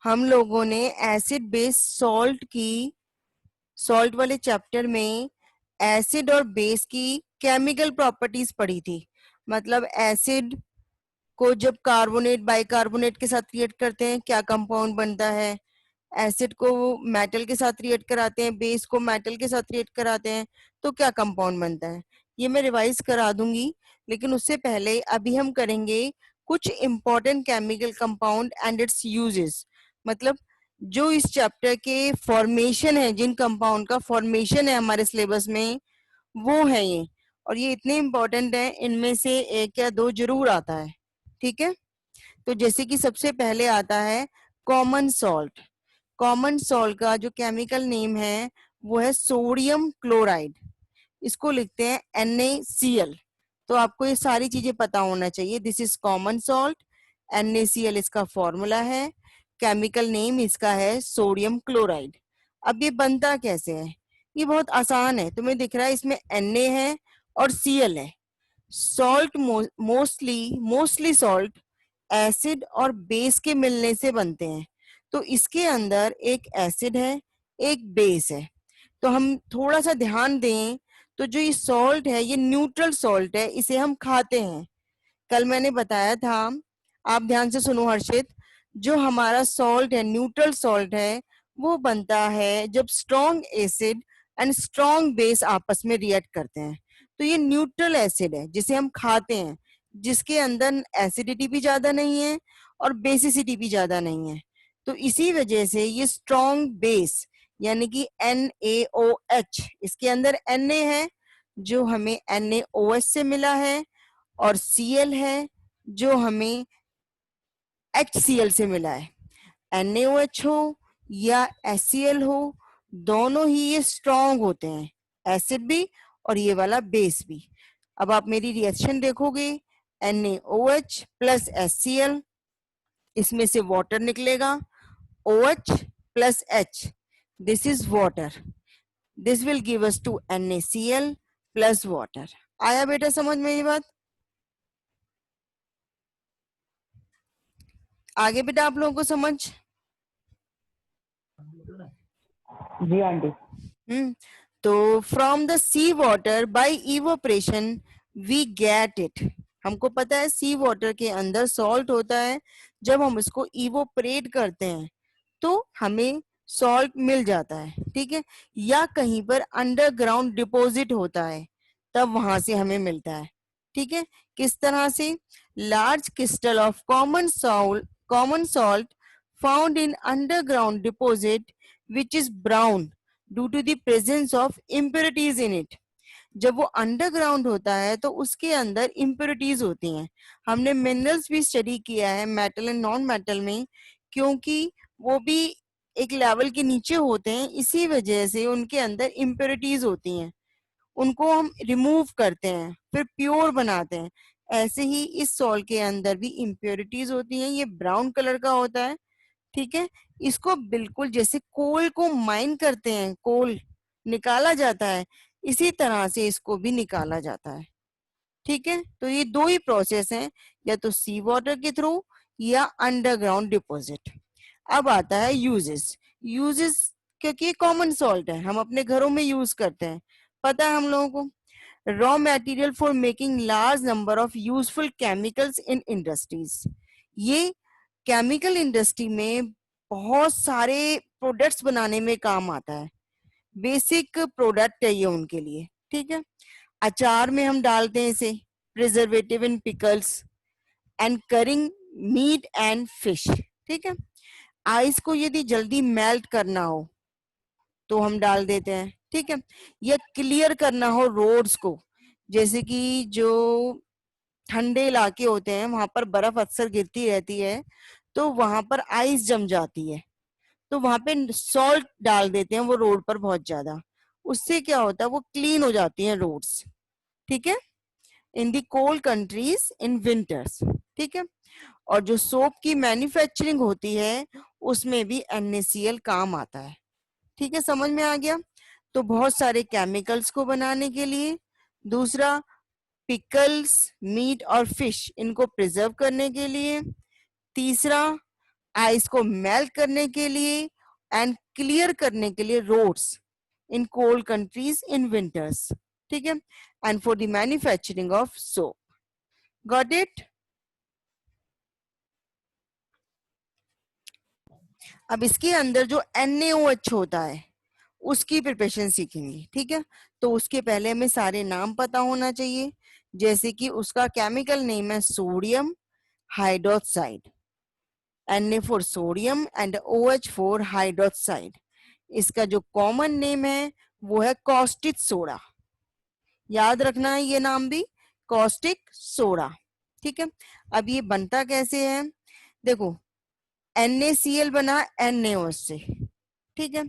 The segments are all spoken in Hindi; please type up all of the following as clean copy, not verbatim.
हम लोगों ने एसिड बेस सॉल्ट वाले चैप्टर में एसिड और बेस की केमिकल प्रॉपर्टीज पढ़ी थी। मतलब एसिड को जब कार्बोनेट बाइकार्बोनेट के साथ रिएक्ट करते हैं क्या कंपाउंड बनता है, एसिड को मेटल के साथ रिएक्ट कराते हैं, बेस को मेटल के साथ रिएक्ट कराते हैं तो क्या कंपाउंड बनता है। ये मैं रिवाइज करा दूंगी, लेकिन उससे पहले अभी हम करेंगे कुछ important chemical compound and it's uses. मतलब जो इस चैप्टर के फॉर्मेशन है, जिन कंपाउंड का फॉर्मेशन है हमारे सिलेबस में, वो है ये। और ये इतने इंपॉर्टेंट है, इनमें से एक या दो जरूर आता है। ठीक है, तो जैसे कि सबसे पहले आता है कॉमन सॉल्ट। कॉमन सॉल्ट का जो केमिकल नेम है वो है सोडियम क्लोराइड। इसको लिखते हैं NaCl। तो आपको ये सारी चीजें पता होना चाहिए। This is common salt, NaCl इसका फॉर्मूला है, केमिकल नेम इसका है सोडियम क्लोराइड। अब ये बनता कैसे है, ये बहुत आसान है। तुम्हें दिख रहा है इसमें Na है और Cl है। सॉल्ट मोस्टली सॉल्ट एसिड और बेस के मिलने से बनते हैं। तो इसके अंदर एक एसिड है, एक बेस है। तो हम थोड़ा सा ध्यान दें तो जो ये सॉल्ट है ये न्यूट्रल सॉल्ट है, इसे हम खाते हैं। कल मैंने बताया था, आप ध्यान से सुनो हर्षित, जो हमारा सॉल्ट है न्यूट्रल सॉल्ट है वो बनता है जब strong acid and strong base आपस में रिएक्ट करते हैं। तो ये न्यूट्रल एसिड है जिसे हम खाते हैं, जिसके अंदर एसिडिटी भी ज्यादा नहीं है और बेसिसिटी भी ज्यादा नहीं है। तो इसी वजह से ये स्ट्रॉन्ग बेस यानी कि NaOH, इसके अंदर Na है जो हमें NaOH से मिला है, और Cl है जो हमें HCl से मिला है। NaOH हो या HCl हो, दोनों ही ये स्ट्रॉन्ग होते हैं, एसिड भी और ये वाला बेस भी। अब आप मेरी रिएक्शन देखोगे, NaOH प्लस HCl, इसमें से वाटर निकलेगा, OH plus H, this is water. This will give us to NaCl plus water. आया बेटा समझ में ये बात? आगे बेटा आप लोगों को समझ? जी आंटी। तो from the sea water by evaporation we get it. हमको पता है सी वाटर के अंदर सॉल्ट होता है, जब हम इसको इवोपरेट करते हैं तो हमें सॉल्ट मिल जाता है। ठीक है, या कहीं पर अंडरग्राउंड डिपॉजिट होता है तब वहां से हमें मिलता है। ठीक है, किस तरह से? Large crystal of common salt found in underground deposit which is brown due to the presence of impurities in it. जब वो अंडरग्राउंड होता है तो उसके अंदर इम्प्योरिटीज होती हैं। हमने मिनरल्स भी स्टडी किया है मेटल एंड नॉन मेटल में, क्योंकि वो भी एक लेवल के नीचे होते हैं, इसी वजह से उनके अंदर इम्प्योरिटीज होती हैं। उनको हम रिमूव करते हैं फिर प्योर बनाते हैं। ऐसे ही इस सॉल्ट के अंदर भी इम्प्योरिटीज होती हैं, ये ब्राउन कलर का होता है। ठीक है, इसको बिल्कुल जैसे कोल को माइन करते हैं, कोल निकाला जाता है, इसी तरह से इसको भी निकाला जाता है। ठीक है, तो ये दो ही प्रोसेस हैं, या तो सी वाटर के थ्रू या अंडरग्राउंड डिपॉजिट। अब आता है यूजेस। यूजेस क्योंकि ये कॉमन सॉल्ट है, हम अपने घरों में यूज करते हैं, पता है हम लोगों को। Raw material for making large number of useful chemicals in industries. ये केमिकल इंडस्ट्री में बहुत सारे प्रोडक्ट्स बनाने में काम आता है, बेसिक प्रोडक्ट है ये उनके लिए। ठीक है, अचार में हम डालते हैं इसे, preservative in pickles and curing meat and fish. ठीक है, आइस को यदि जल्दी मेल्ट करना हो तो हम डाल देते हैं। ठीक है, या क्लियर करना हो रोड्स को, जैसे कि जो ठंडे इलाके होते हैं वहां पर बर्फ अक्सर गिरती रहती है, तो वहां पर आइस जम जाती है, तो वहां पे सॉल्ट डाल देते हैं वो रोड पर बहुत ज्यादा। उससे क्या होता है, वो क्लीन हो जाती हैं रोड्स। ठीक है, इन दी कोल्ड कंट्रीज इन विंटर्स। ठीक है, और जो सोप की मैन्युफैक्चरिंग होती है उसमें भी NaCl काम आता है। ठीक है, समझ में आ गया? तो बहुत सारे केमिकल्स को बनाने के लिए, दूसरा पिकल्स, मीट और फिश इनको प्रिजर्व करने के लिए, तीसरा आइस को मेल्ट करने के लिए एंड क्लियर करने के लिए roads in cold countries in winters, ठीक है, and for the manufacturing of soap. Got it? अब इसके अंदर जो NaOH होता है उसकी प्रिपरेशन सीखेंगे, ठीक है। तो उसके पहले हमें सारे नाम पता होना चाहिए, जैसे कि उसका केमिकल नेम है sodium hydroxide, Na for sodium and OH for hydroxide. इसका जो कॉमन नेम है वो है कॉस्टिक सोडा, याद रखना है ये नाम भी, कॉस्टिक सोडा, ठीक है। अब ये बनता कैसे है, देखो NaCl बना NaOH से, ठीक है,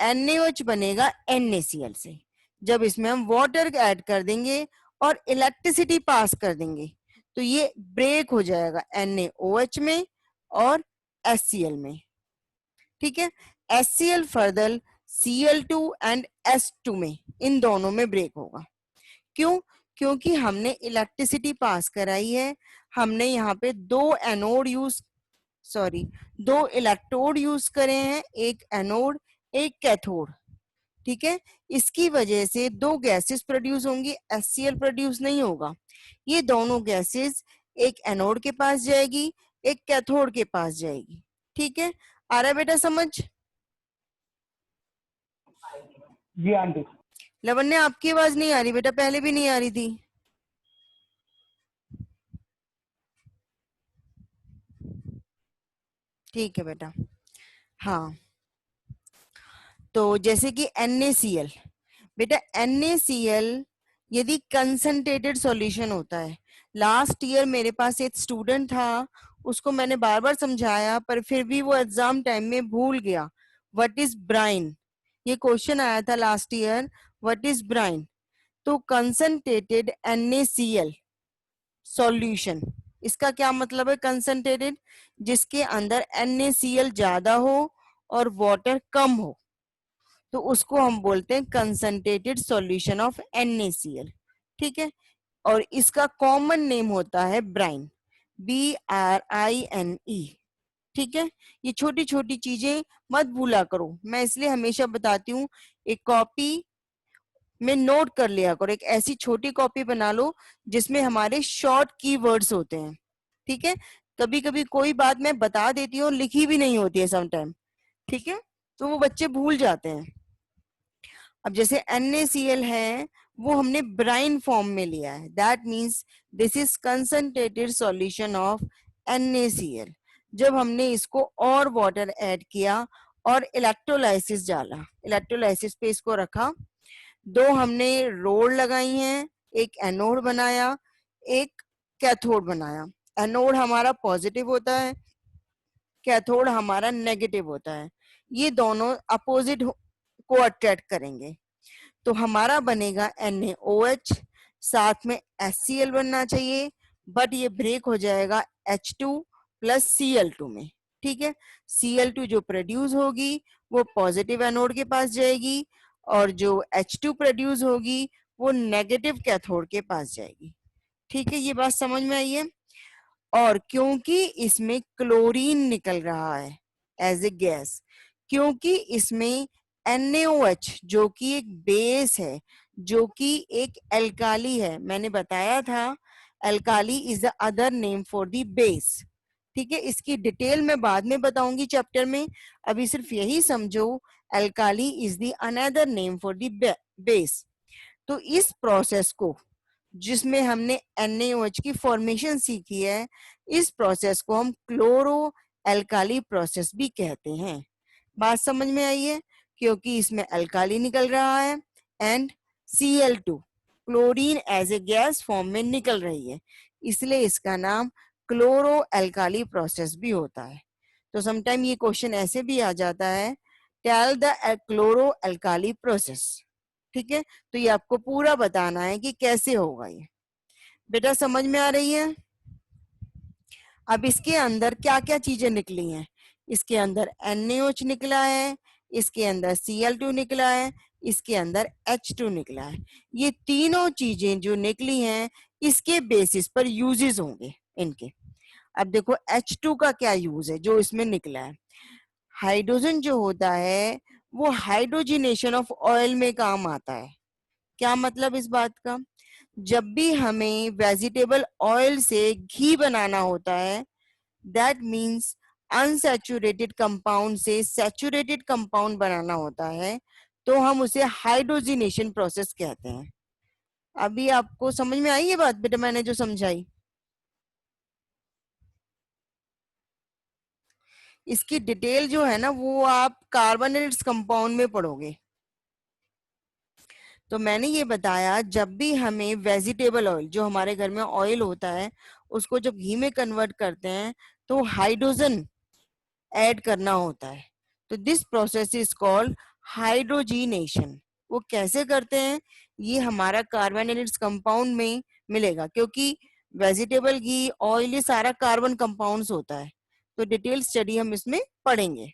NaOH बनेगा NaCl से। जब इसमें हम वाटर ऐड कर देंगे और इलेक्ट्रिसिटी पास कर देंगे तो ये ब्रेक हो जाएगा NaOH में और HCl में, ठीक है। HCl further Cl2 and S2 में, इन दोनों में ब्रेक होगा। क्यों? क्योंकि हमने इलेक्ट्रिसिटी पास कराई है, हमने यहाँ पे दो इलेक्ट्रोड यूज करे हैं, एक एनोड एक कैथोड, ठीक है। इसकी वजह से दो गैसेस प्रोड्यूस होंगी, HCl प्रोड्यूस नहीं होगा। ये दोनों गैसेस एक एनोड के पास जाएगी, एक कैथोड के पास जाएगी, ठीक है। आ रहा है बेटा समझ? जी आंटी। लवन्या आपकी आवाज नहीं आ रही बेटा, पहले भी नहीं आ रही थी। ठीक है बेटा। हाँ, तो जैसे कि NaCl, बेटा NaCl यदि कंसंट्रेटेड सॉल्यूशन होता है, लास्ट ईयर मेरे पास एक स्टूडेंट था, उसको मैंने बार बार समझाया पर फिर भी वो एग्जाम टाइम में भूल गया। What is brine? ये क्वेश्चन आया था last year, what is brine? तो कंसंट्रेटेड NaCl सॉल्यूशन, इसका क्या मतलब है कंसंट्रेटेड? जिसके अंदर NaCl ज्यादा हो और वाटर कम हो, तो उसको हम बोलते हैं कंसंट्रेटेड सॉल्यूशन ऑफ NaCl, ठीक है। और इसका कॉमन नेम होता है ब्राइन, BRINE, ठीक है। ये छोटी छोटी चीजें मत भूला करो, मैं इसलिए हमेशा बताती हूँ एक कॉपी में नोट कर लिया करो, एक ऐसी छोटी कॉपी बना लो जिसमें हमारे शॉर्ट कीवर्ड्स होते हैं, ठीक है। कभी कभी कोई बात मैं बता देती हूँ, लिखी भी नहीं होती है समटाइम, ठीक है, तो वो बच्चे भूल जाते हैं। अब जैसे NaCl है वो हमने ब्राइन फॉर्म में लिया है, that means this is concentrated solution of NaCl। जब हमने इसको और वाटर ऐड किया और इलेक्ट्रोलाइसिस डाला, इलेक्ट्रोलाइसिस पे इसको रखा, दो हमने रोड लगाई हैं, एक एनोड बनाया एक कैथोड बनाया। एनोड हमारा पॉजिटिव होता है, कैथोड हमारा नेगेटिव होता है, ये दोनों अपोजिट को अट्रैक्ट करेंगे, तो हमारा बनेगा NaOH, साथ में HCl बनना चाहिए, बट ये ब्रेक हो जाएगा H2 प्लस Cl2 में, ठीक है। Cl2 जो प्रोड्यूस होगी वो पॉजिटिव एनोड के पास जाएगी और जो H2 प्रोड्यूस होगी वो नेगेटिव कैथोड के पास जाएगी, ठीक है। ये बात समझ में आई है? और क्योंकि इसमें क्लोरीन निकल रहा है एज ए गैस, क्योंकि इसमें NaOH जो कि एक बेस है, जो कि एक एल्काली है, मैंने बताया था alkali is the other name for the base, ठीक है। इसकी डिटेल मैं बाद में बताऊंगी चैप्टर में, अभी सिर्फ यही समझो alkali is the another name for the base. तो इस प्रोसेस को जिसमें हमने NaOH की फॉर्मेशन सीखी है, इस प्रोसेस को हम क्लोरो एल्काली प्रोसेस भी कहते हैं। बात समझ में आई है? क्योंकि इसमें अल्काली निकल रहा है and Cl2 chlorine as a gas form में निकल रही है, इसलिए इसका नाम क्लोरो एल्काली प्रोसेस भी होता है। तो समटाइम ये क्वेश्चन ऐसे भी आ जाता है, tell the chloro alkali process, ठीक है। तो ये आपको पूरा बताना है कि कैसे होगा ये, बेटा समझ में आ रही है? अब इसके अंदर क्या क्या चीजें निकली हैं, इसके अंदर NaOH निकला है, इसके अंदर Cl2 निकला है, इसके अंदर H2 निकला है। ये तीनों चीजें जो निकली हैं इसके बेसिस पर यूजेस होंगे इनके। अब देखो H2 का क्या यूज है जो इसमें निकला है। हाइड्रोजन जो होता है वो हाइड्रोजिनेशन ऑफ ऑयल में काम आता है। क्या मतलब इस बात का? जब भी हमें वेजिटेबल ऑयल से घी बनाना होता है, दैट मीन्स अनसैचुरेटेड कंपाउंड से सैचुरेटेड कंपाउंड बनाना होता है, तो हम उसे हाइड्रोजिनेशन प्रोसेस कहते हैं। अभी आपको समझ में आई ये बात बेटा मैंने जो समझाई? इसकी डिटेल जो है ना वो आप कार्बोनेट्स कंपाउंड में पढ़ोगे। तो मैंने ये बताया जब भी हमें वेजिटेबल ऑयल जो हमारे घर में ऑयल होता है उसको जब घी में कन्वर्ट करते हैं तो हाइड्रोजन ऐड करना होता है, तो दिस प्रोसेस इज कॉल्ड हाइड्रोजीनेशन। वो कैसे करते हैं ये हमारा कार्बोनेट्स कंपाउंड में मिलेगा, क्योंकि वेजिटेबल घी ऑयल ये सारा कार्बन कंपाउंड्स होता है। तो डिटेल स्टडी हम इसमें पढ़ेंगे।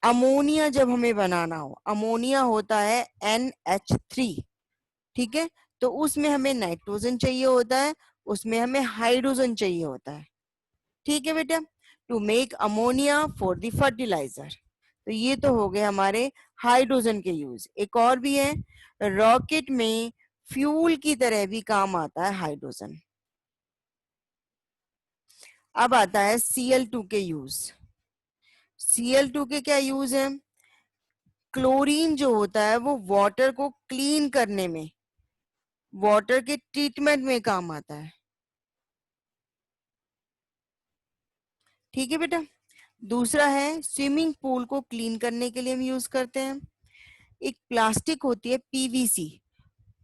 अमोनिया जब हमें बनाना हो, अमोनिया होता है NH3, ठीक है? तो उसमें हमें नाइट्रोजन चाहिए होता है, उसमें हमें हाइड्रोजन चाहिए होता है, ठीक है बेटा? To make ammonia for the fertiliser. तो ये तो हो गए हमारे हाइड्रोजन के यूज। एक और भी है, रॉकेट में फ्यूल की तरह भी काम आता है हाइड्रोजन। अब आता है Cl2 के यूज। Cl2 के क्या यूज है? क्लोरीन जो होता है वो वाटर को क्लीन करने में, वाटर के ट्रीटमेंट में काम आता है, ठीक है बेटा? दूसरा है स्विमिंग पूल को क्लीन करने के लिए हम यूज करते हैं। एक प्लास्टिक होती है PVC,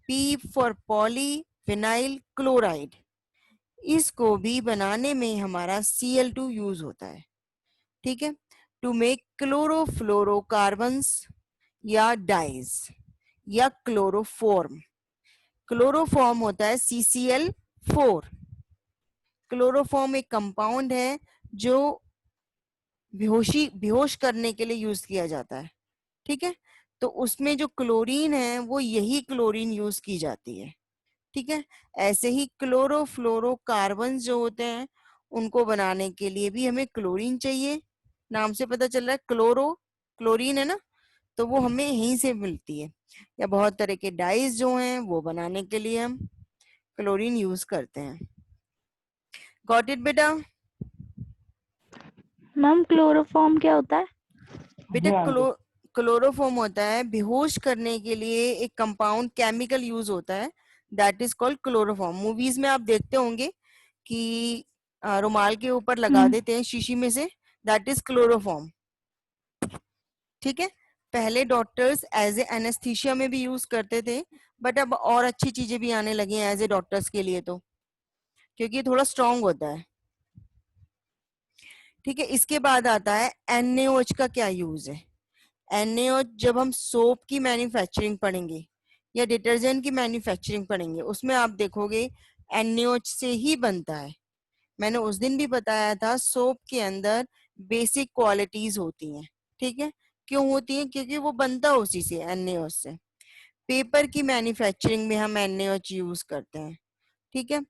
P for poly vinyl chloride, इसको भी बनाने में हमारा Cl2 यूज होता है, ठीक है? टू मेक क्लोरोफ्लोरोकार्बन्स या डाइज या क्लोरोफॉर्म। क्लोरोफॉर्म होता है CCl4। क्लोरोफॉर्म एक कंपाउंड है जो बेहोश करने के लिए यूज किया जाता है, ठीक है? तो उसमें जो क्लोरीन है वो यही क्लोरीन यूज की जाती है, ठीक है? ऐसे ही क्लोरोफ्लोरोकार्बन जो होते हैं उनको बनाने के लिए भी हमें क्लोरीन चाहिए। नाम से पता चल रहा है क्लोरीन है ना, तो वो हमें यहीं से मिलती है। या बहुत तरह के डाइज जो हैं वो बनाने के लिए हम क्लोरीन यूज करते हैं। गॉट इट बेटा? मैम क्लोरोफॉर्म क्या होता है? बेटा जी आंटी। क्लोरोफॉर्म होता है बेहोश करने के लिए एक कंपाउंड, केमिकल यूज होता है, that is called chloroform. Movies में आप देखते होंगे कि रुमाल के ऊपर लगा देते हैं शीशी में से, दैट इज क्लोरोफॉर्म, ठीक है? पहले डॉक्टर्स एज ए एनेस्थीसिया में भी यूज करते थे, बट अब और अच्छी चीजें भी आने लगी हैं एज ए डॉक्टर्स के लिए, तो क्योंकि ये थोड़ा स्ट्रांग होता है, ठीक है? इसके बाद आता है NaOH का क्या यूज है। NaOH जब हम सोप की मैन्युफैक्चरिंग पढ़ेंगे या डिटर्जेंट की मैन्युफैक्चरिंग पढ़ेंगे उसमें आप देखोगे NaOH से ही बनता है। मैंने उस दिन भी बताया था सोप के अंदर बेसिक क्वालिटीज होती हैं, ठीक है? क्यों होती हैं? क्योंकि वो बनता उसी से, NaOH से। पेपर की मैन्युफैक्चरिंग में हम NaOH यूज करते हैं, ठीक है?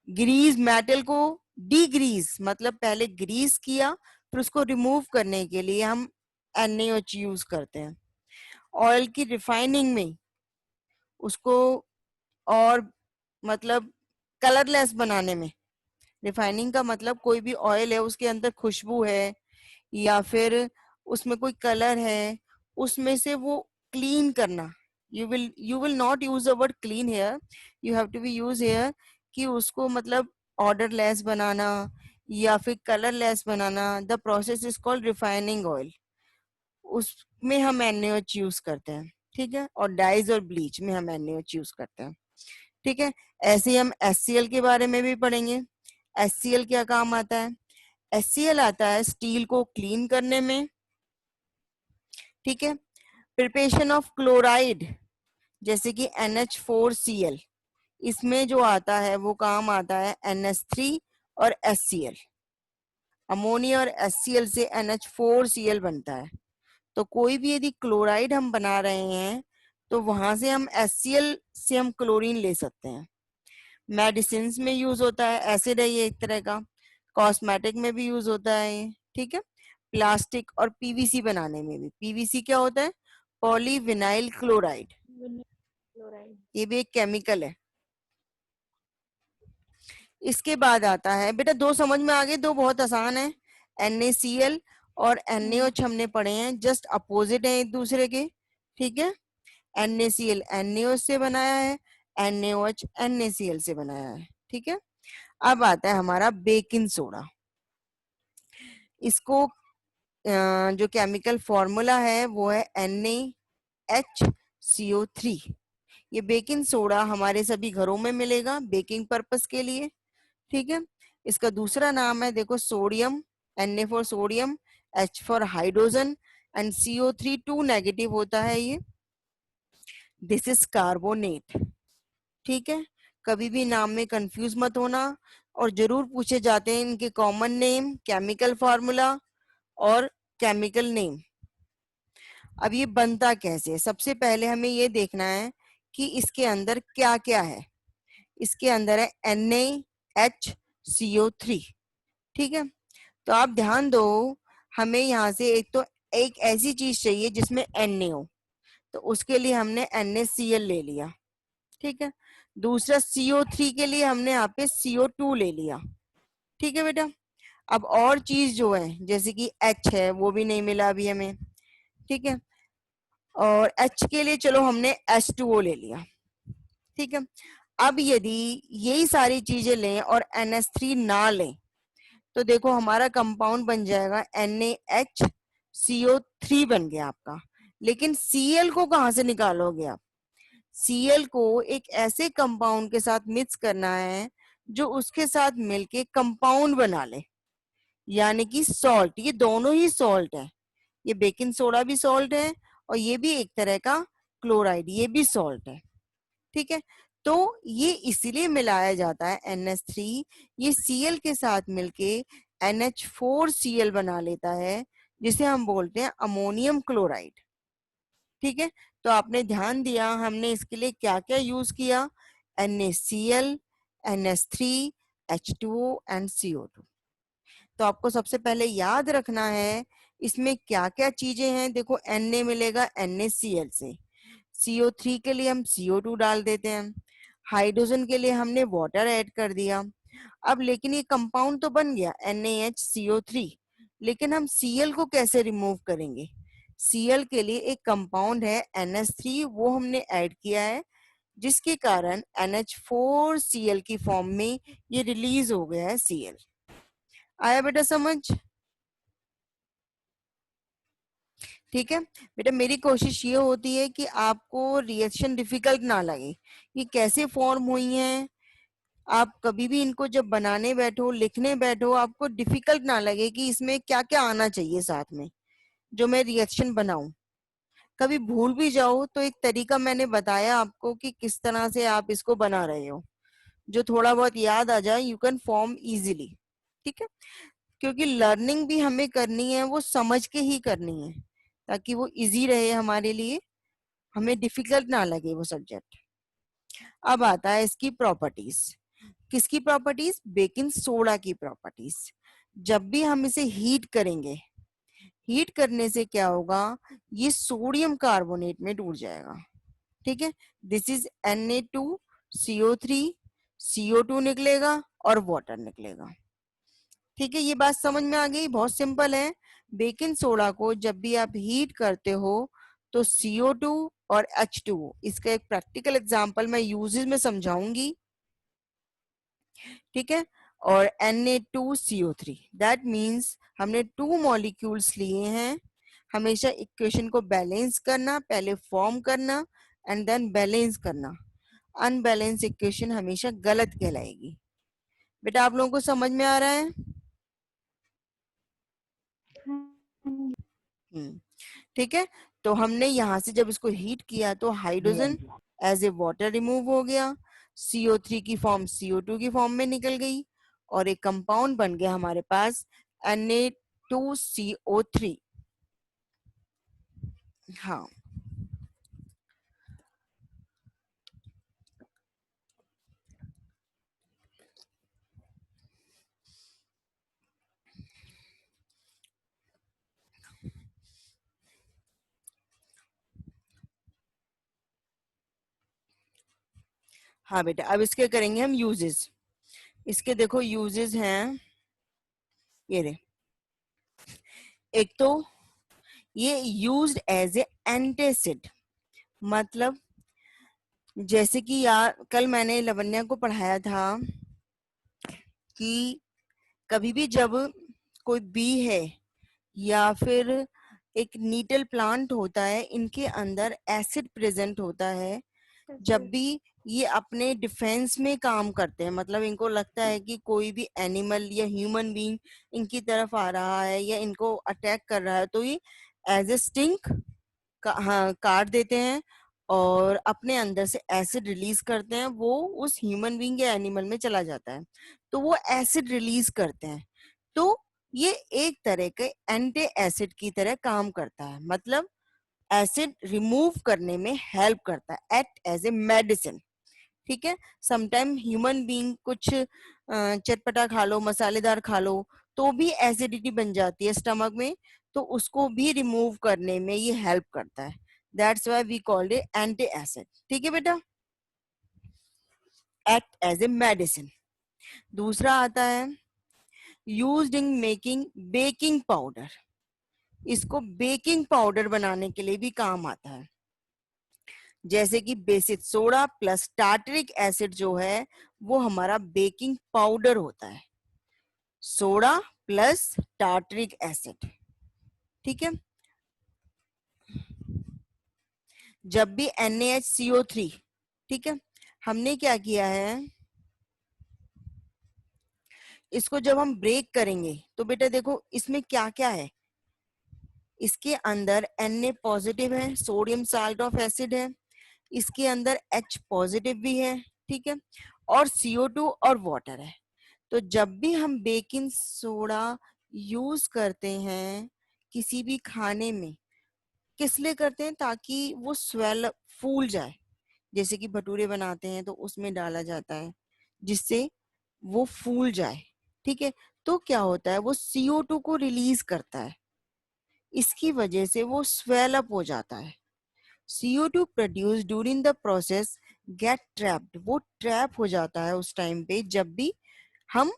ग्रीस मेटल को डीग्रीस, मतलब पहले ग्रीस किया फिर उसको रिमूव करने के लिए हम NaOH यूज करते हैं। ऑयल की रिफाइनिंग में उसको और मतलब कलरलेस बनाने में, रिफाइनिंग का मतलब कोई भी ऑयल है उसके अंदर खुशबू है या फिर उसमें कोई कलर है, उसमें से वो क्लीन करना। You will not use the word clean here, you have to be use here कि उसको मतलब ऑर्डर लेस बनाना या फिर कलर लेस बनाना, the process is called refining oil, उसमें हम NaOH यूज करते हैं, ठीक है? और डाइज और ब्लीच में हम NaOH यूज करते हैं, ठीक है? ऐसे ही हम HCl के बारे में भी पढ़ेंगे। HCl क्या काम आता है? HCl आता है स्टील को क्लीन करने में, ठीक है? प्रिपरेशन ऑफ क्लोराइड जैसे कि NH4Cl, इसमें जो आता है वो काम आता है NH3 और HCl। अमोनिया और HCl से NH4Cl बनता है। तो कोई भी यदि क्लोराइड हम बना रहे हैं तो वहां से हम HCl से हम क्लोरीन ले सकते हैं। मेडिसिन में यूज होता है, एसिड है ये एक तरह का, कॉस्मेटिक में भी यूज होता है ये, ठीक है। प्लास्टिक और पीवीसी बनाने में भी, पीवीसी क्या होता है, पॉलीविनाइल क्लोराइड, क्लोराइड। ये भी एक केमिकल है। इसके बाद आता है बेटा, दो समझ में आ गए, दो बहुत आसान है, NaCl और NaOH हमने पढ़े हैं, जस्ट अपोजिट है एक दूसरे के, ठीक है। NaCl NaOH से बनाया है, NaOH NaCl से बनाया है, ठीक है। अब आता है हमारा बेकिंग सोडा। इसको जो केमिकल फॉर्मूला है वो है NaHCO3। ये बेकिंग सोडा हमारे सभी घरों में मिलेगा बेकिंग पर्पस के लिए, ठीक है। इसका दूसरा नाम है देखो sodium, Na for sodium, H for hydrogen and CO3 2 negative होता है ये, दिस इज कार्बोनेट, ठीक है। कभी भी नाम में कंफ्यूज मत होना, और जरूर पूछे जाते हैं इनके कॉमन नेम, केमिकल फार्मूला और केमिकल नेम। अब ये बनता कैसे है, सबसे पहले हमें ये देखना है कि इसके अंदर क्या क्या है। इसके अंदर है NaHCO3, ठीक है। तो आप ध्यान दो, हमें यहाँ से एक तो एक ऐसी चीज चाहिए जिसमें Na हो, तो उसके लिए हमने NaCl ले लिया, ठीक है। दूसरा CO3 के लिए हमने यहाँ पे CO2 ले लिया, ठीक है बेटा। अब और चीज जो है जैसे कि H है वो भी नहीं मिला अभी हमें, ठीक है। और H के लिए चलो हमने H2O ले लिया, ठीक है। अब यदि यही सारी चीजें लें और NH3 ना लें, तो देखो हमारा कंपाउंड बन जाएगा NaHCO3 बन गया आपका। लेकिन Cl को कहाँ से निकालोगे आप, Cl को एक ऐसे कंपाउंड के साथ मिक्स करना है जो उसके साथ मिलके कंपाउंड बना ले, यानी कि सॉल्ट। ये दोनों ही सॉल्ट है, ये बेकिंग सोडा भी सॉल्ट है और ये भी एक तरह का क्लोराइड, ये भी सॉल्ट है, ठीक है। तो ये इसीलिए मिलाया जाता है NH3, ये Cl के साथ मिलके NH4Cl बना लेता है, जिसे हम बोलते हैं अमोनियम क्लोराइड, ठीक है। तो आपने ध्यान दिया हमने इसके लिए क्या क्या यूज किया, NaCl, NH3, H2O and CO2। तो आपको सबसे पहले याद रखना है इसमें क्या क्या चीजें हैं। देखो Na मिलेगा NaCl से, CO3 के लिए हम CO2 डाल देते हैं, हाइड्रोजन के लिए हमने वाटर ऐड कर दिया। अब लेकिन ये कंपाउंड तो बन गया NaHCO3, लेकिन हम Cl को कैसे रिमूव करेंगे। Cl के लिए एक कंपाउंड है NH3, वो हमने ऐड किया है, जिसके कारण NH4Cl की फॉर्म में ये रिलीज हो गया है Cl। आया बेटा समझ, ठीक है। बेटा मेरी कोशिश ये होती है कि आपको रिएक्शन डिफिकल्ट ना लगे, ये कैसे फॉर्म हुई हैं। आप कभी भी इनको जब बनाने बैठो, लिखने बैठो, आपको डिफिकल्ट ना लगे कि इसमें क्या क्या आना चाहिए साथ में जो मैं रिएक्शन बनाऊं। कभी भूल भी जाओ तो एक तरीका मैंने बताया आपको कि किस तरह से आप इसको बना रहे हो, जो थोड़ा बहुत याद आ जाए, यू कैन फॉर्म इजीली, ठीक है। क्योंकि लर्निंग भी हमें करनी है वो समझ के ही करनी है, ताकि वो इजी रहे हमारे लिए, हमें डिफिकल्ट ना लगे वो सब्जेक्ट। अब आता है इसकी प्रॉपर्टीज। किसकी प्रॉपर्टीज, बेकिंग सोडा की प्रॉपर्टीज। जब भी हम इसे हीट करेंगे, हीट करने से क्या होगा, ये सोडियम कार्बोनेट में टूट जाएगा, ठीक है। दिस इज Na2CO3, CO2 निकलेगा और वाटर निकलेगा, ठीक है। ये बात समझ में आ गई, बहुत सिंपल है। बेकिंग सोडा को जब भी आप हीट करते हो तो CO2 और H2O, इसका एक प्रैक्टिकल एग्जांपल मैं यूजेस में समझाऊंगी, ठीक है। और Na2CO3, दैट मीन्स हमने टू मॉलिक्यूल्स लिए हैं। हमेशा इक्वेशन को बैलेंस करना, पहले फॉर्म करना एंड देन बैलेंस करना। अनबैलेंस इक्वेशन हमेशा गलत कहलाएगी। बेटा आप लोगों को समझ में आ रहा है। ठीक है। तो हमने यहाँ से जब इसको हीट किया तो जी हाइड्रोजन आंटी। एज ए वाटर रिमूव हो गया, CO3 की फॉर्म CO2 की फॉर्म में निकल गई और एक कंपाउंड बन गया हमारे पास Na2CO3। हाँ, हाँ बेटा, अब इसके करेंगे हम यूजेस। इसके देखो यूजेस हैं, ये रहे। एक तो ये यूज्ड एज ए एंटासिड, मतलब जैसे कि यार कल मैंने लवन्या को पढ़ाया था कि कभी भी जब कोई बी है या फिर एक नीटल प्लांट होता है, इनके अंदर एसिड प्रेजेंट होता है। जब भी ये अपने डिफेंस में काम करते हैं, मतलब इनको लगता है कि कोई भी एनिमल या ह्यूमन बीइंग इनकी तरफ आ रहा है या इनको अटैक कर रहा है, तो ये एज ए स्टिंक हाँ काट देते हैं और अपने अंदर से एसिड रिलीज करते हैं। वो उस ह्यूमन बीइंग या एनिमल में चला जाता है, तो वो एसिड रिलीज करते हैं। तो ये एक तरह के एंटी एसिड की तरह काम करता है, मतलब एसिड रिमूव करने में हेल्प करता है, एक्ट एज ए मेडिसिन। ठीक है, समटाइम ह्यूमन बीइंग कुछ चटपटा खा लो, मसालेदार खा लो, तो भी एसिडिटी बन जाती है स्टमक में, तो उसको भी रिमूव करने में ये हेल्प करता है। That's why we called it anti acid. ठीक है बेटा, एक्ट एज ए मेडिसिन। दूसरा आता है used in making baking powder. इसको बेकिंग पाउडर बनाने के लिए भी काम आता है, जैसे कि basic soda plus tartaric acid जो है वो हमारा बेकिंग पाउडर होता है, सोडा प्लस टार्टरिक एसिड। ठीक है, जब भी NaHCO3, ठीक है, हमने क्या किया है, इसको जब हम ब्रेक करेंगे तो बेटा देखो इसमें क्या क्या है। इसके अंदर Na पॉजिटिव है, सोडियम साल्ट ऑफ एसिड है, इसके अंदर H पॉजिटिव भी है, ठीक है, और CO2 और वाटर है। तो जब भी हम बेकिंग सोडा यूज करते हैं किसी भी खाने में, किस लिए करते हैं, ताकि वो स्वेल फूल जाए। जैसे कि भटूरे बनाते हैं तो उसमें डाला जाता है जिससे वो फूल जाए। ठीक है, तो क्या होता है, वो CO2 को रिलीज करता है, इसकी वजह से वो स्वेल अप हो जाता है। CO2 produce during the process gate trapped, वो ट्रैप हो जाता है उस टाइम पे जब भी हम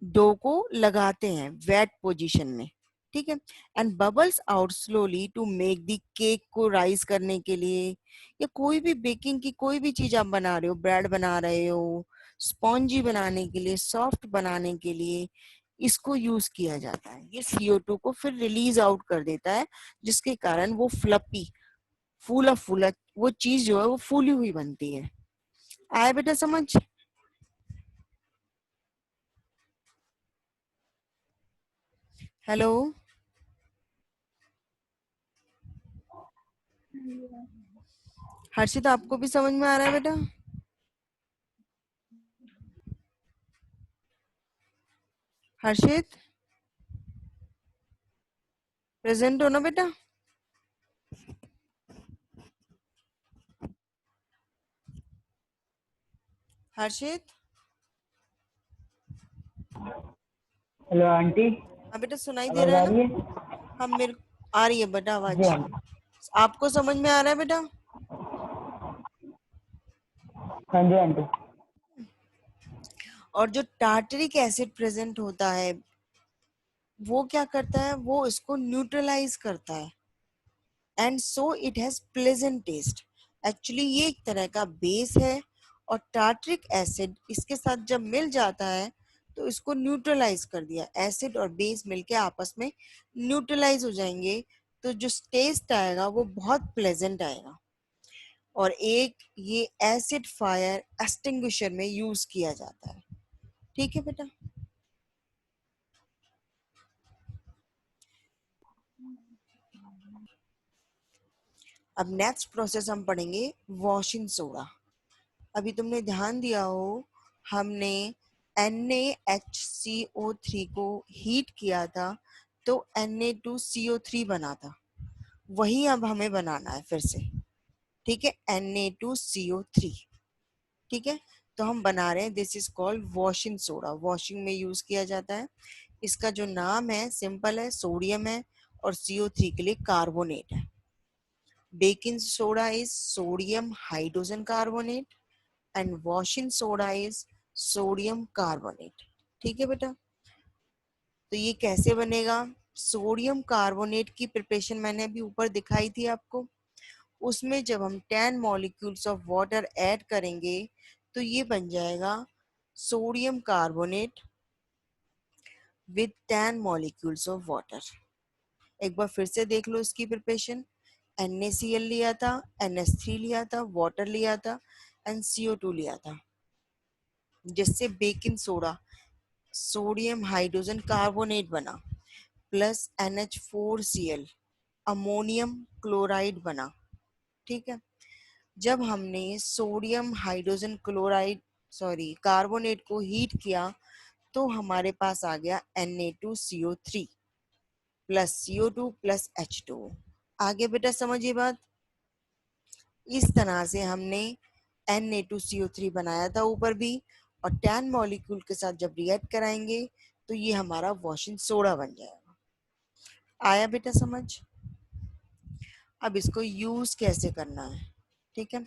डो को लगाते हैं वेट पोजीशन में। ठीक है, and bubbles out slowly to make the cake को राइज करने के लिए, या कोई भी बेकिंग की कोई भी चीज आप बना रहे हो, ब्रेड बना रहे हो, स्पॉन्जी बनाने के लिए, सॉफ्ट बनाने के लिए इसको यूज किया जाता है। ये CO2 को फिर रिलीज आउट कर देता है, जिसके कारण वो फ्लपी फूला फूला वो चीज जो है वो फूली हुई बनती है। आया बेटा समझ? हेलो हर्षित, आपको भी समझ में आ रहा है बेटा? हर्षित प्रेजेंट हो ना बेटा? हर्षित, हेलो आंटी, हाँ बेटा सुनाई दे आवाज रहा आ है ना? रही है? हाँ मेरे आ रही है बेटा जी आवाज। आंटी। आपको समझ में आ रहा है बेटा? हाँ जी आंटी। और जो टार्टरिक एसिड प्रेजेंट होता है वो क्या करता है, वो इसको न्यूट्रलाइज करता है, and so it has pleasant taste. Actually ये एक तरह का बेस है, और टार्टरिक एसिड इसके साथ जब मिल जाता है तो इसको न्यूट्रलाइज कर दिया, एसिड और बेस मिलके आपस में न्यूट्रलाइज हो जाएंगे, तो जो टेस्ट आएगा वो बहुत प्लेजेंट आएगा। और एक ये एसिड फायर एक्सटिंग्विशर में यूज किया जाता है। ठीक है बेटा, अब नेक्स्ट प्रोसेस हम पढ़ेंगे वॉशिंग सोडा। अभी तुमने ध्यान दिया हो, हमने NaHCO3 को हीट किया था तो Na2CO3 बना था, वही अब हमें बनाना है फिर से। ठीक है, Na2CO3। ठीक है, तो हम बना रहे हैं, this is called washing soda, washing में यूज किया जाता है। इसका जो नाम है सिंपल है, सोडियम है, और CO3 के लिए कार्बोनेट है। Baking soda is sodium hydrogen carbonate, and washing soda is sodium carbonate. ठीक है बेटा, तो ये कैसे बनेगा? सोडियम कार्बोनेट की प्रिपरेशन मैंने अभी ऊपर दिखाई थी आपको। उसमें जब हम 10 मॉलिक्यूल्स ऑफ वाटर ऐड करेंगे तो ये बन जाएगा sodium carbonate with 10 molecules of water. एक बार फिर से देख लो इसकी प्रिपरेशन। NaCl लिया था, NH3 लिया था, वाटर लिया था एंड CO2 लिया था, जिससे baking soda sodium hydrogen carbonate बना, प्लस NH4Cl अमोनियम क्लोराइड बना। ठीक है, जब हमने सोडियम हाइड्रोजन क्लोराइड कार्बोनेट को हीट किया तो हमारे पास आ गया Na2CO3 plus CO2 plus H2O। आगे बेटा समझिए बात। इस तरह से हमने Na2CO3 बनाया था ऊपर भी, और 10 मॉलिक्यूल के साथ जब रिएक्ट कराएंगे तो ये हमारा वॉशिंग सोडा बन जाएगा। आया बेटा समझ? अब इसको यूज कैसे करना है? ठीक है,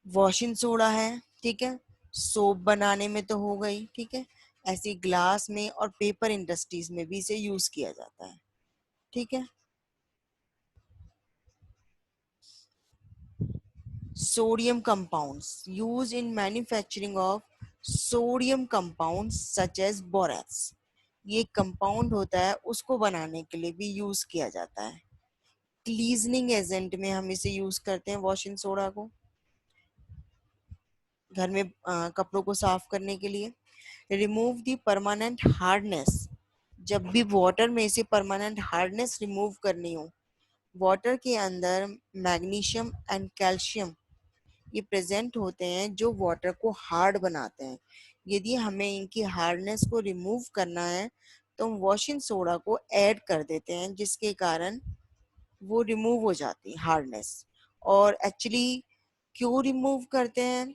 वॉशिंग सोडा है, ठीक है, सोप बनाने में तो हो गई, ठीक है, ऐसे ग्लास में और पेपर इंडस्ट्रीज में भी इसे यूज किया जाता है। ठीक है, sodium compounds used in manufacturing of sodium compounds such as borax। ये कंपाउंड होता है, उसको बनाने के लिए भी यूज किया जाता है। क्लीजनिंग एजेंट में हम इसे यूज करते हैं वॉशिंग सोडा को, घर में कपड़ों को साफ करने के लिए। रिमूव द परमानेंट हार्डनेस, जब भी वाटर में से परमानेंट हार्डनेस रिमूव करनी हो, वाटर के अंदर मैग्नीशियम एंड कैल्शियम ये प्रेजेंट होते हैं जो वाटर को हार्ड बनाते हैं। यदि हमें इनकी हार्डनेस को रिमूव करना है तो हम वॉशिंग सोडा को ऐड कर देते हैं, जिसके कारण वो रिमूव हो जाती है हार्डनेस। और एक्चुअली क्यों रिमूव करते हैं?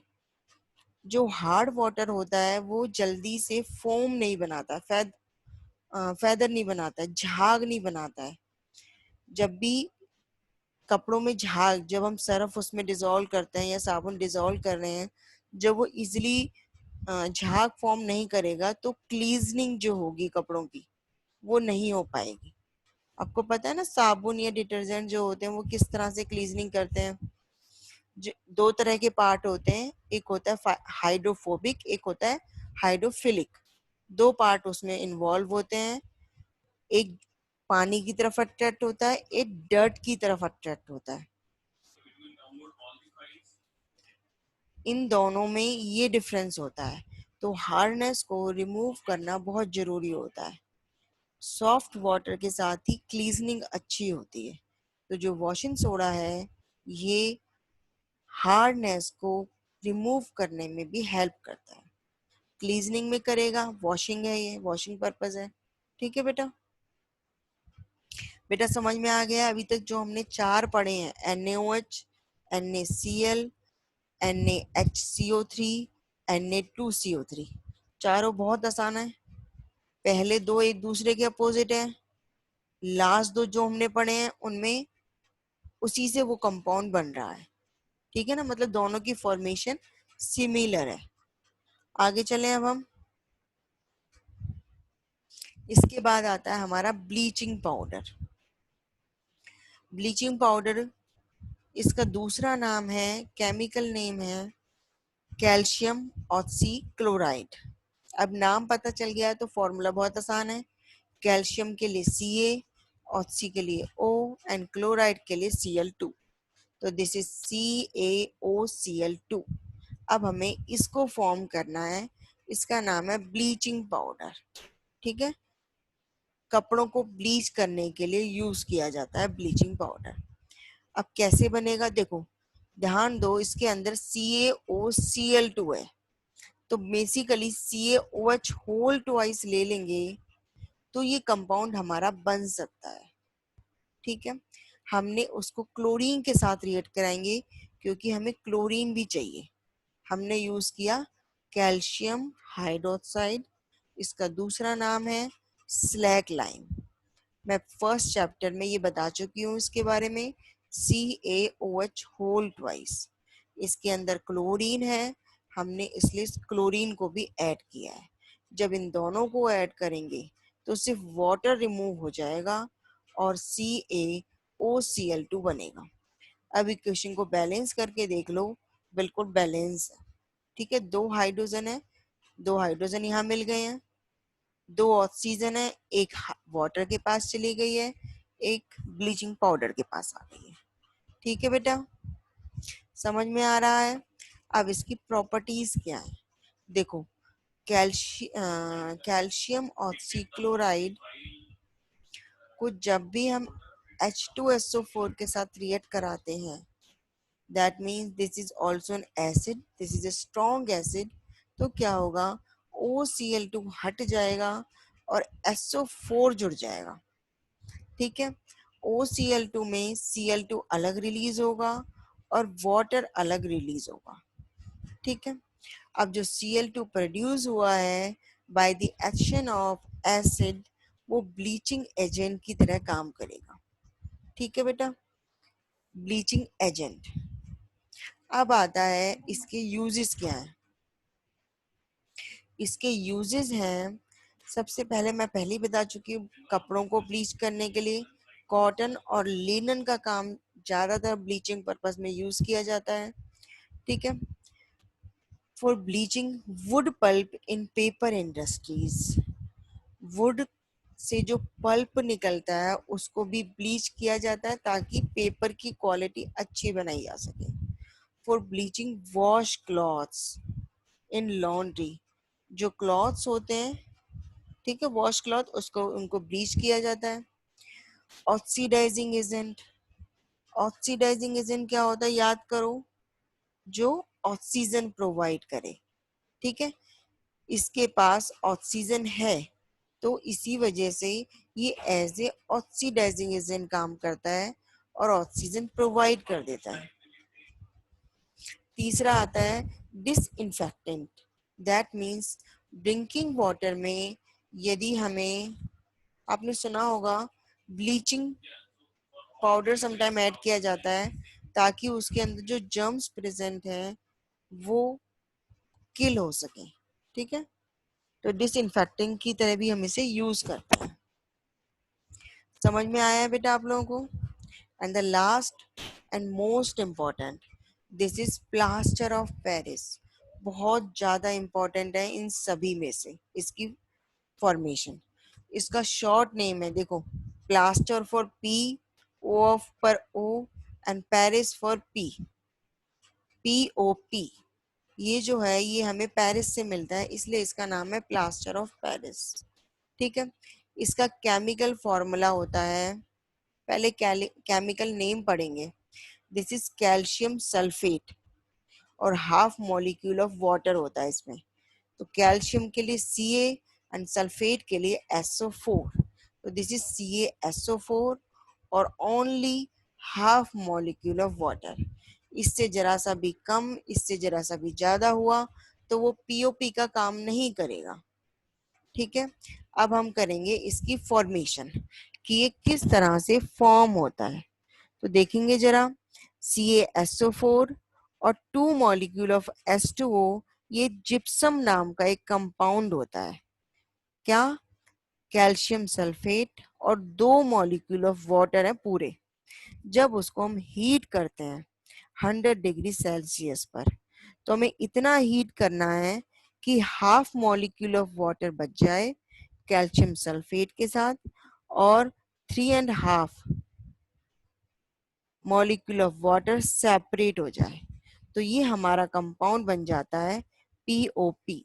जो हार्ड वाटर होता है वो जल्दी से फोम नहीं बनाता, फेदर नहीं बनाता है, झाग नहीं बनाता है। जब भी कपड़ों में झाग, जब हम सर्फ उसमें डिजोल्व करते हैं या साबुन डिजोल्व कर रहे हैं, जब वो इजिली झाग फॉर्म नहीं करेगा तो क्लीजनिंग जो होगी कपड़ों की वो नहीं हो पाएगी। आपको पता है ना, साबुन या डिटर्जेंट जो होते हैं वो किस तरह से क्लीजनिंग करते हैं? दो तरह के पार्ट होते हैं, एक होता है हाइड्रोफोबिक, एक होता है हाइड्रोफिलिक। दो पार्ट उसमें इन्वॉल्व होते हैं, एक पानी की तरफ अट्रैक्ट होता है, एक डर्ट की तरफ अट्रैक्ट होता है। इन दोनों में ये डिफरेंस होता है, तो हार्डनेस को रिमूव करना बहुत जरूरी होता है। सॉफ्ट वाटर के साथ ही क्लीजनिंग अच्छी होती है। तो जो वॉशिंग सोडा है ये हार्डनेस को रिमूव करने में भी हेल्प करता है। क्लीजनिंग में करेगा, वॉशिंग है, ये वॉशिंग पर्पस है। ठीक है बेटा, बेटा समझ में आ गया? अभी तक जो हमने चार पढ़े हैं, NaOH, NaCl, NaHCO3, Na2CO3, चारों बहुत आसान है। पहले दो एक दूसरे के अपोजिट है, लास्ट दो जो हमने पढ़े हैं उनमें उसी से वो कंपाउंड बन रहा है। ठीक है ना, मतलब दोनों की फॉर्मेशन सिमिलर है। आगे चलें अब हम। इसके बाद आता है हमारा ब्लीचिंग पाउडर। ब्लीचिंग पाउडर, इसका दूसरा नाम है, केमिकल नेम है कैल्शियम ऑक्सी क्लोराइड। अब नाम पता चल गया है तो फॉर्मूला बहुत आसान है। कैल्शियम के लिए Ca, ऑक्सी के लिए O एंड क्लोराइड के लिए Cl2। तो दिस इज CaOCl2। अब हमें इसको फॉर्म करना है, इसका नाम है ब्लीचिंग पाउडर। ठीक है, कपड़ों को ब्लीच करने के लिए यूज किया जाता है ब्लीचिंग पाउडर। अब कैसे बनेगा देखो, ध्यान दो, इसके अंदर CaOCl2 है, तो बेसिकली CaOH होल ट्वाइस ले लेंगे तो ये कंपाउंड हमारा बन सकता है। ठीक है, हमने उसको क्लोरीन के साथ रिएक्ट कराएंगे क्योंकि हमें क्लोरीन भी चाहिए। हमने यूज किया कैल्शियम हाइड्रोक्साइड, इसका दूसरा नाम है स्लैक लाइम। मैं फर्स्ट चैप्टर में ये बता चुकी हूँ इसके बारे में, CaOH होल ट्वाइस। इसके अंदर क्लोरीन है, हमने इसलिए क्लोरीन को भी ऐड किया है। जब इन दोनों को ऐड करेंगे तो सिर्फ वाटर रिमूव हो जाएगा और CaOCl2 बनेगा। अब इक्वेशन को बैलेंस करके देख लो, बिल्कुल बैलेंस है। ठीक है, दो हाइड्रोजन है, दो हाइड्रोजन यहाँ मिल गए हैं, दो ऑक्सीजन है, एक वाटर के पास चली गई है, एक ब्लीचिंग पाउडर के पास आ गई है। ठीक है बेटा, समझ में आ रहा है? अब इसकी प्रॉपर्टीज क्या है देखो। कैल्शियम ऑक्सीक्लोराइड को जब भी हम H2SO4 के साथ रिएक्ट कराते हैं, that means this is also an acid, this is a strong acid, तो क्या होगा, OCl2 हट जाएगा और SO4 जुड़ जाएगा। ठीक है, OCl2 में Cl2 अलग रिलीज होगा और वाटर अलग रिलीज होगा। ठीक है, अब जो Cl2 प्रोड्यूस हुआ है by the action of acid, वो ब्लीचिंग एजेंट की तरह काम करेगा। ठीक है बेटा, ब्लीचिंग एजेंट। अब आता है इसके यूजेस क्या है। इसके यूजेस हैं, सबसे पहले मैं पहले ही बता चुकी हूँ, कपड़ों को ब्लीच करने के लिए कॉटन और लिनन का काम ज्यादातर ब्लीचिंग पर्पस में यूज किया जाता है। ठीक है, for bleaching wood pulp in paper industries, would say जो पल्प निकलता है उसको भी ब्लीच किया जाता है ताकि पेपर की क्वालिटी अच्छी बनाई जा सके। For bleaching wash clothes in laundry, जो क्लॉथ्स होते हैं, ठीक है, वॉश क्लॉथ, उसको उनको ब्लीच किया जाता है। ऑक्सीडाइजिंग एजेंट, ऑक्सीडाइजिंग एजेंट क्या होता है याद करो, जो ऑक्सीजन प्रोवाइड करे। ठीक है, इसके पास ऑक्सीजन है तो इसी वजह से ये एज ए ऑक्सीडाइजिंग एजेंट काम करता है और ऑक्सीजन प्रोवाइड कर देता है। तीसरा आता है disinfectant, that means drinking water में यदि हमें, आपने सुना होगा, ब्लीचिंग पाउडर समटाइम ऐड किया जाता है ताकि उसके अंदर जो जर्म्स प्रेजेंट हैं वो किल हो सके। ठीक है, तो डिसइंफेक्टिंग की तरह भी हम इसे यूज करते हैं। समझ में आया है बेटा आप लोगों को? And the last and most important, this is plaster of Paris. बहुत ज्यादा इम्पोर्टेंट है इन सभी में से इसकी फॉर्मेशन। इसका शॉर्ट नेम है देखो, plaster for P, O of पर O, and Paris for P, POP। ये जो है ये हमें पेरिस से मिलता है इसलिए इसका नाम है प्लास्टर ऑफ पेरिस। ठीक है, इसका केमिकल फॉर्मूला होता है, पहले केमिकल नेम पढ़ेंगे। दिस इज कैल्शियम सल्फेट और हाफ मॉलिक्यूल ऑफ वाटर होता है इसमें। तो कैल्शियम के लिए Ca एंड सल्फेट के लिए SO4, तो दिस इज CaSO4 और only half molecule of water. इससे जरा सा भी कम, इससे जरा सा भी ज्यादा हुआ तो वो POP का काम नहीं करेगा। ठीक है, अब हम करेंगे इसकी फॉर्मेशन कि ये किस तरह से फॉर्म होता है। तो देखेंगे जरा, CaSO4 और 2 मॉलिक्यूल ऑफ H2O, ये जिप्सम नाम का एक कंपाउंड होता है। क्या? कैल्शियम सल्फेट और 2 मॉलिक्यूल ऑफ वाटर है पूरे। जब उसको हम हीट करते हैं 100 डिग्री सेल्सियस पर, तो हमें इतना हीट करना है कि हाफ मॉलिक्यूल ऑफ वाटर बच जाए कैल्शियम सल्फेट के साथ और 3.5 मॉलिक्यूल ऑफ वाटर सेपरेट हो जाए, तो ये हमारा कंपाउंड बन जाता है POP,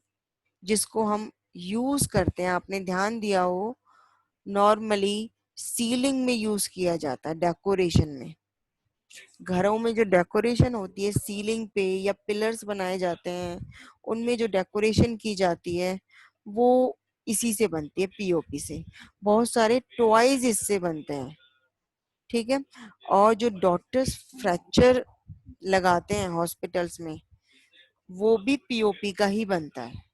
जिसको हम यूज करते हैं, आपने ध्यान दिया हो, नॉर्मली सीलिंग में यूज किया जाता है, डेकोरेशन में। घरों में जो डेकोरेशन होती है सीलिंग पे या पिलर्स बनाए जाते हैं, उनमें जो डेकोरेशन की जाती है वो इसी से बनती है, POP से। बहुत सारे टॉयज इससे बनते हैं। ठीक है, और जो डॉक्टर्स फ्रैक्चर लगाते हैं हॉस्पिटल्स में, वो भी POP का ही बनता है।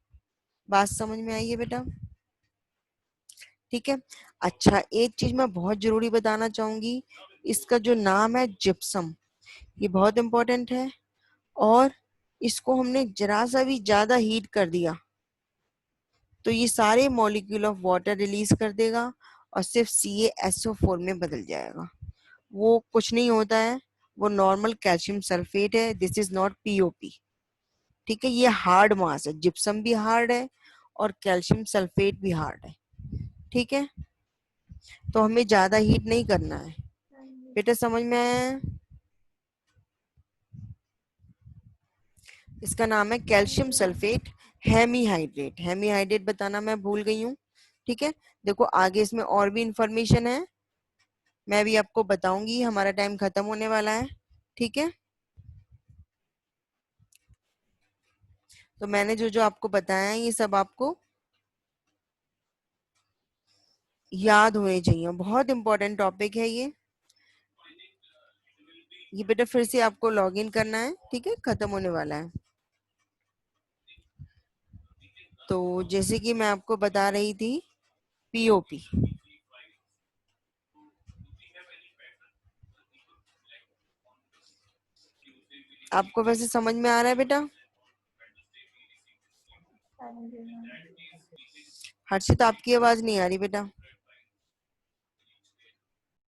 बात समझ में आई है बेटा? ठीक है, अच्छा एक चीज मैं बहुत जरूरी बताना चाहूंगी, इसका जो नाम है जिप्सम, ये बहुत इंपॉर्टेंट है। और इसको हमने जरा सा भी ज्यादा हीट कर दिया तो ये सारे मॉलिक्यूल ऑफ वाटर रिलीज कर देगा और सिर्फ CaSO4 में बदल जाएगा। वो कुछ नहीं होता है, वो नॉर्मल कैल्शियम सल्फेट है। This is not POP। ठीक है, ये हार्ड मास है, जिप्सम भी हार्ड है और कैल्शियम सल्फेट भी हार्ड है। ठीक है, तो हमें ज्यादा हीट नहीं करना है। बेटा समझ में आया है? इसका नाम है कैल्शियम सल्फेट हेमीहाइड्रेट। हेमीहाइड्रेट बताना मैं भूल गई हूँ। ठीक है, देखो आगे इसमें और भी इंफॉर्मेशन है, मैं भी आपको बताऊंगी। हमारा टाइम खत्म होने वाला है। ठीक है, तो मैंने जो जो आपको बताया है ये सब आपको याद होने चाहिए। बहुत इंपॉर्टेंट टॉपिक है ये। बेटा फिर से आपको लॉग इन करना है। ठीक है, खत्म होने वाला है। तो जैसे कि मैं आपको बता रही थी, POP। आपको वैसे समझ में आ रहा है बेटा? हर्षित आपकी आवाज नहीं आ रही बेटा।